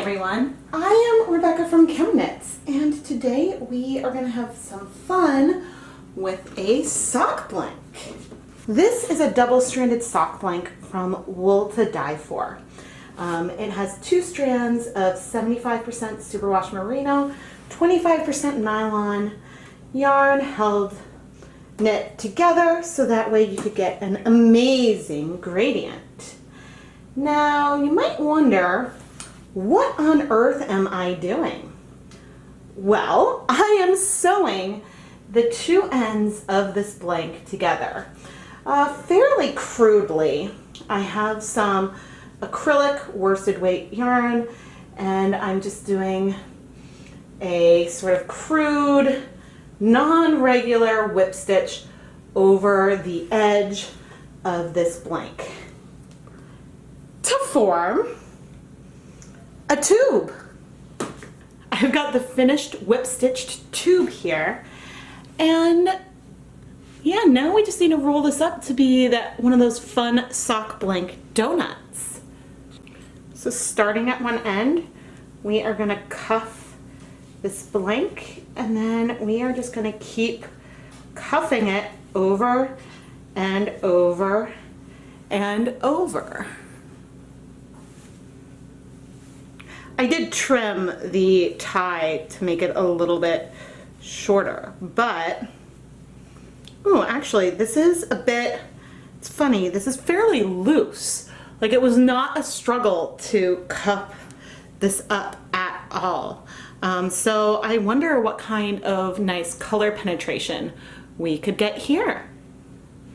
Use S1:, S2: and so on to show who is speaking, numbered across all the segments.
S1: everyone, I am Rebecca from ChemKnits, and today we are going to have some fun with a sock blank. This is a double-stranded sock blank from Wilton Dyepot. It has two strands of 75% superwash merino, 25% nylon yarn held knit together so that way you could get an amazing gradient. Now you might wonder, what on earth am I doing? Well, I am sewing the two ends of this blank together. Fairly crudely. I have some acrylic worsted weight yarn and I'm just doing a sort of crude, non-regular whip stitch over the edge of this blank to form a tube. I've got the finished whip stitched tube here, and yeah, now we just need to roll this up to be one of those fun sock blank donuts. So starting at one end, we are going to cuff this blank, and then we are just going to keep cuffing it over and over and over. I did trim the tie to make it a little bit shorter, but oh, actually this is a bit, it's funny, this is fairly loose. Like, it was not a struggle to cuff this up at all. So I wonder what kind of nice color penetration we could get here.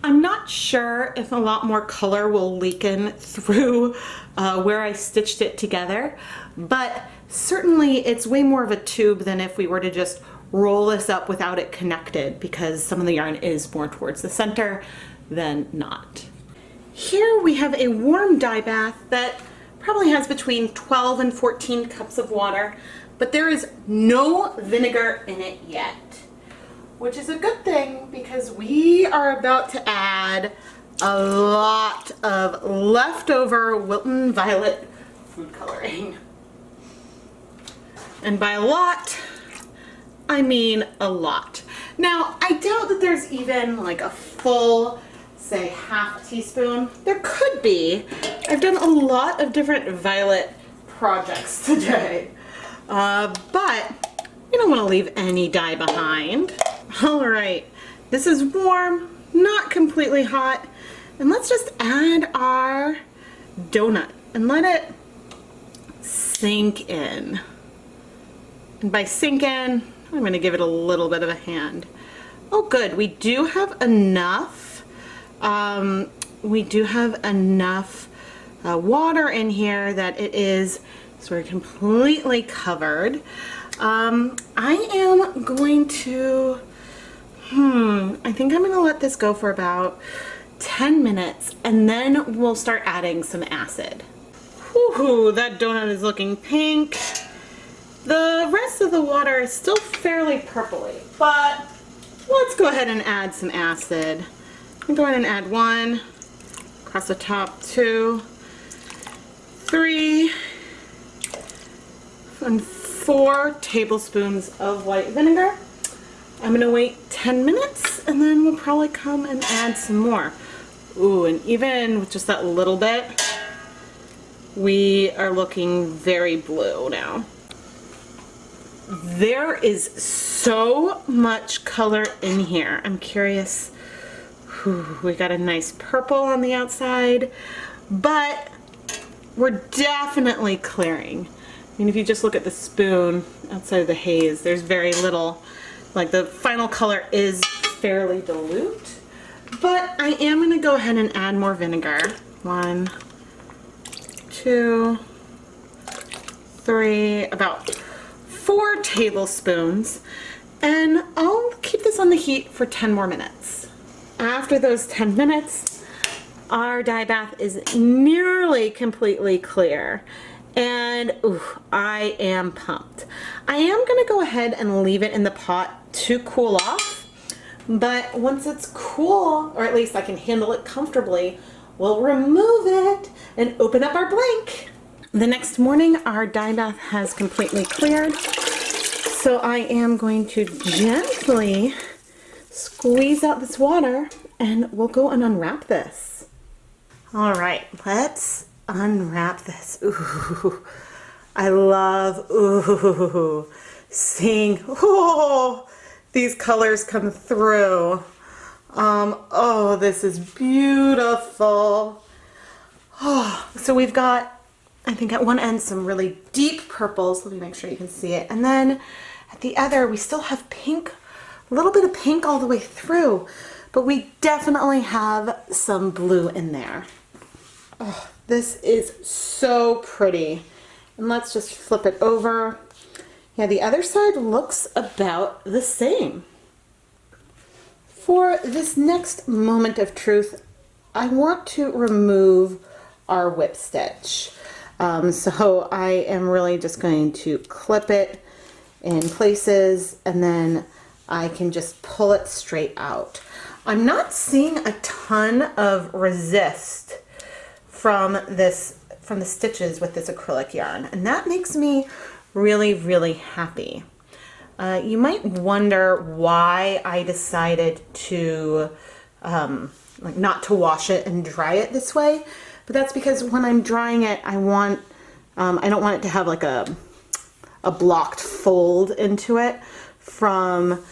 S1: I'm not sure if a lot more color will leak in through where I stitched it together, but certainly it's way more of a tube than if we were to just roll this up without it connected, because some of the yarn is more towards the center than not. Here we have a warm dye bath that probably has between 12 and 14 cups of water, but there is no vinegar in it yet, which is a good thing because we are about to add a lot of leftover Wilton violet food coloring. And by a lot, I mean a lot. Now, I doubt that there's even like a full, say, half teaspoon. There could be. I've done a lot of different violet projects today, but you don't want to leave any dye behind. All right, this is warm, not completely hot, and let's just add our donut and let it sink in. And by sink in, I'm going to give it a little bit of a hand. Oh good, we do have enough water in here that it is sort of completely covered. I am going to, I think I'm going to let this go for about 10 minutes and then we'll start adding some acid. Whew, that donut is looking pink. The rest of the water is still fairly purpley, but let's go ahead and add some acid. I'm going to add 1, across the top 2, 3, and 4 tablespoons of white vinegar. I'm going to wait 10 minutes and then we'll probably come and add some more. Ooh, and even with just that little bit, we are looking very blue now. There is so much color in here. I'm curious. Whew, we got a nice purple on the outside, but we're definitely clearing. I mean, if you just look at the spoon outside of the haze, there's very little, like the final color is fairly dilute, but I am going to go ahead and add more vinegar. 1, 2, 3, about 4 tablespoons, and I'll keep this on the heat for 10 more minutes. After those 10 minutes, our dye bath is nearly completely clear, and ooh, I am pumped. I am going to go ahead and leave it in the pot to cool off, but once it's cool, or at least I can handle it comfortably, we'll remove it and open up our blank. The next morning, our dye bath has completely cleared. So I am going to gently squeeze out this water and we'll go and unwrap this. All right, let's unwrap this. Ooh, I love, seeing, these colors come through. Oh, this is beautiful. Oh, so we've got, I think at one end, some really deep purples. Let me make sure you can see it. And then at the other, we still have pink, a little bit of pink all the way through, but we definitely have some blue in there. Oh, this is so pretty. And let's just flip it over. Yeah, the other side looks about the same. For this next moment of truth, I want to remove our whip stitch. So I am really just going to clip it in places and then I can just pull it straight out. I'm not seeing a ton of resist from the stitches with this acrylic yarn, and that makes me really, really happy. You might wonder why I decided to like not to wash it and dry it this way, but that's because when I'm drying it, I don't want it to have like a blocked fold into it from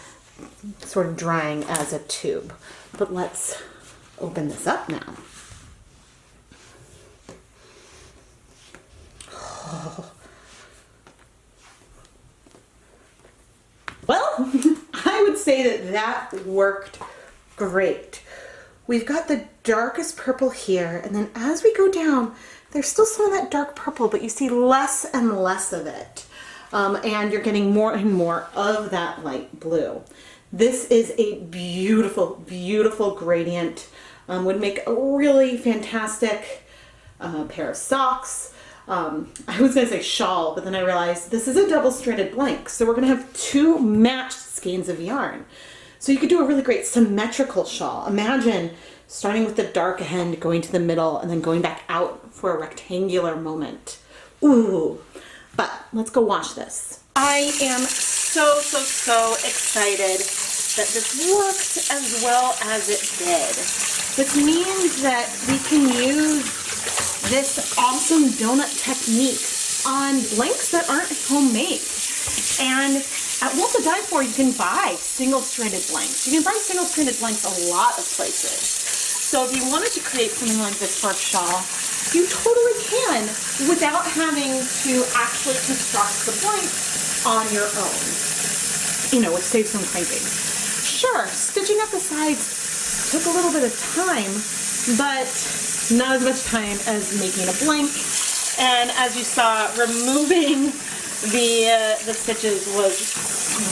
S1: sort of drying as a tube. But let's open this up now. Oh. Well, I would say that worked great. We've got the darkest purple here, and then as we go down, there's still some of that dark purple, but you see less and less of it. And you're getting more and more of that light blue. This is a beautiful, beautiful gradient. Would make a really fantastic pair of socks. I was going to say shawl, but then I realized this is a double-stranded blank, so we're going to have two matched skeins of yarn. So you could do a really great symmetrical shawl. Imagine starting with the dark end, going to the middle, and then going back out for a rectangular moment. Ooh, but let's go wash this. I am so excited that this worked as well as it did. This means that we can use this awesome donut technique on blanks that aren't homemade. And at Wilton Dyepot, you can buy single-stranded blanks. You can buy single-stranded blanks a lot of places. So if you wanted to create something like this for a shawl, you totally can without having to actually construct the blank on your own. You know, which saves some cranking. Sure, stitching up the sides took a little bit of time, but not as much time as making a blank. And as you saw, removing the stitches was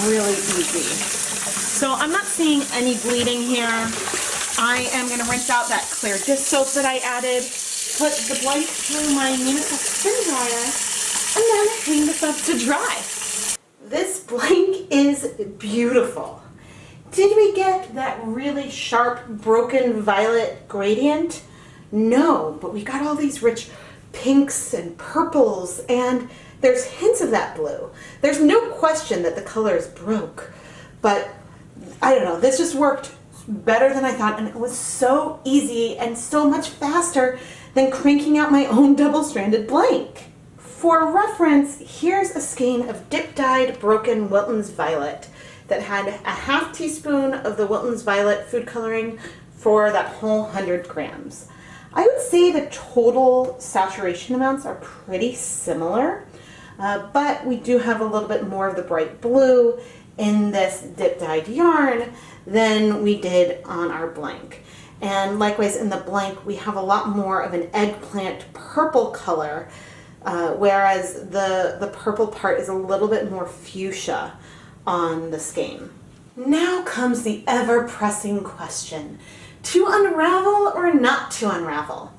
S1: really easy. So I'm not seeing any bleeding here. I am going to rinse out that clear dish soap that I added, put the blank through my unisex spin dryer, and then hang this up to dry. This blank is beautiful. Did we get that really sharp broken violet gradient? No, but we got all these rich pinks and purples, and there's hints of that blue. There's no question that the colors broke, but I don't know, this just worked better than I thought, and it was so easy and so much faster than cranking out my own double-stranded blank. For reference, here's a skein of dip-dyed broken Wilton's Violet that had a half teaspoon of the Wilton's Violet food coloring for that whole 100 grams. I would say the total saturation amounts are pretty similar, but we do have a little bit more of the bright blue in this dip-dyed yarn than we did on our blank. And likewise in the blank, we have a lot more of an eggplant purple color, whereas the purple part is a little bit more fuchsia on the skein. Now comes the ever-pressing question. To unravel or not to unravel?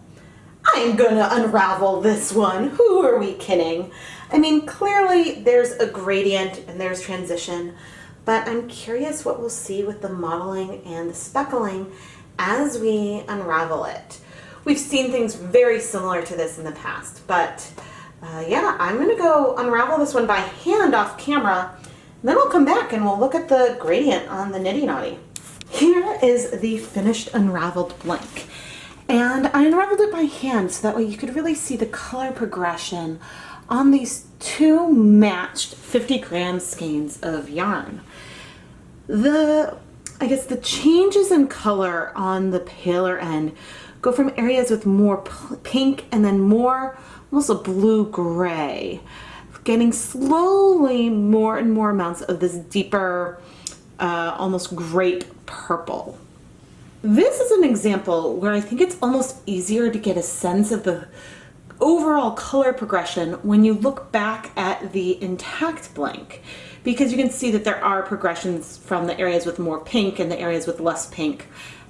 S1: I'm gonna unravel this one. Who are we kidding? I mean, clearly there's a gradient and there's transition, but I'm curious what we'll see with the modeling and the speckling as we unravel it. We've seen things very similar to this in the past, but yeah, I'm gonna go unravel this one by hand off camera, and then I'll come back and we'll look at the gradient on the Nitty Knotty. Here is the finished unraveled blank. And I unraveled it by hand so that way you could really see the color progression on these two matched 50-gram skeins of yarn. I guess the changes in color on the paler end go from areas with more pink and then more almost a blue-gray, getting slowly more and more amounts of this deeper, almost grape purple. This is an example where I think it's almost easier to get a sense of the overall color progression when you look back at the intact blank, because you can see that there are progressions from the areas with more pink and the areas with less pink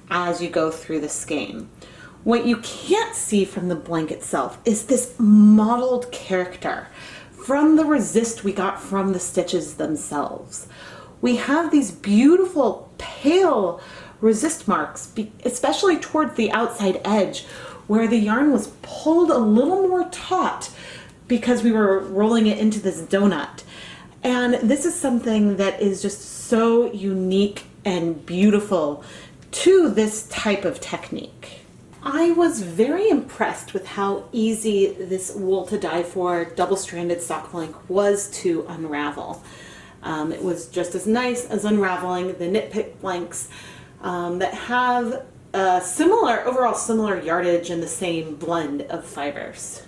S1: as you go through the skein. What you can't see from the blank itself is this mottled character from the resist we got from the stitches themselves. We have these beautiful pale resist marks, especially towards the outside edge where the yarn was pulled a little more taut because we were rolling it into this donut. And this is something that is just so unique and beautiful to this type of technique. I was very impressed with how easy this wool to dye for double-stranded sock blank was to unravel. It was just as nice as unraveling the knit pick blanks that have overall similar yardage and the same blend of fibers.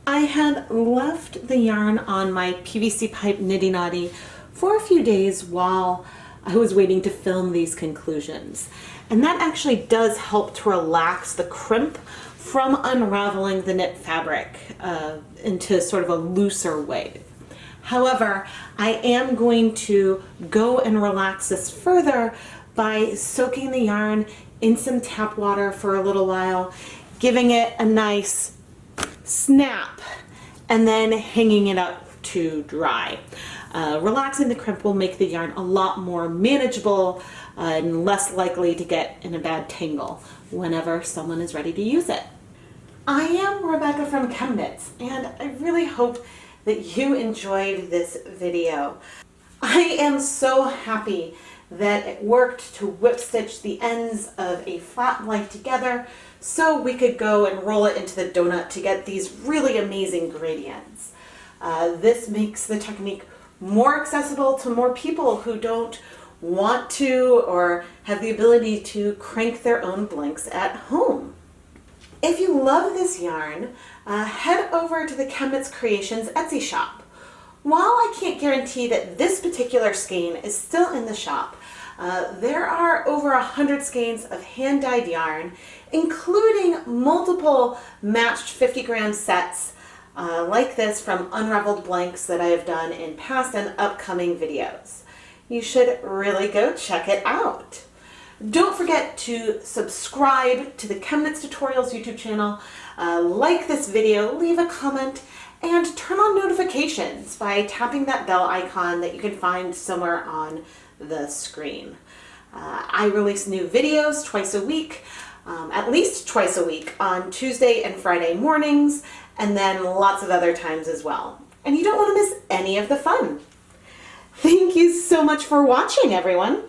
S1: I had left the yarn on my PVC pipe Nitty Knotty for a few days while I was waiting to film these conclusions. And that actually does help to relax the crimp from unraveling the knit fabric into sort of a looser wave. However, I am going to go and relax this further by soaking the yarn in some tap water for a little while, giving it a nice snap, and then hanging it up to dry. Relaxing the crimp will make the yarn a lot more manageable and less likely to get in a bad tangle whenever someone is ready to use it. I am Rebecca from ChemKnits, and I really hope that you enjoyed this video. I am so happy that it worked to whip stitch the ends of a flat blank together so we could go and roll it into the donut to get these really amazing gradients. This makes the technique more accessible to more people who don't want to or have the ability to crank their own blanks at home. If you love this yarn, head over to the ChemKnits Creations Etsy shop. While I can't guarantee that this particular skein is still in the shop, there are over 100 skeins of hand-dyed yarn, including multiple matched 50-gram sets like this from unraveled blanks that I have done in past and upcoming videos. You should really go check it out. Don't forget to subscribe to the ChemKnits Tutorials YouTube channel, like this video, leave a comment, and turn on notifications by tapping that bell icon that you can find somewhere on the screen. I release new videos twice a week, at least twice a week on Tuesday and Friday mornings, and then lots of other times as well. And you don't want to miss any of the fun. Thank you so much for watching, everyone.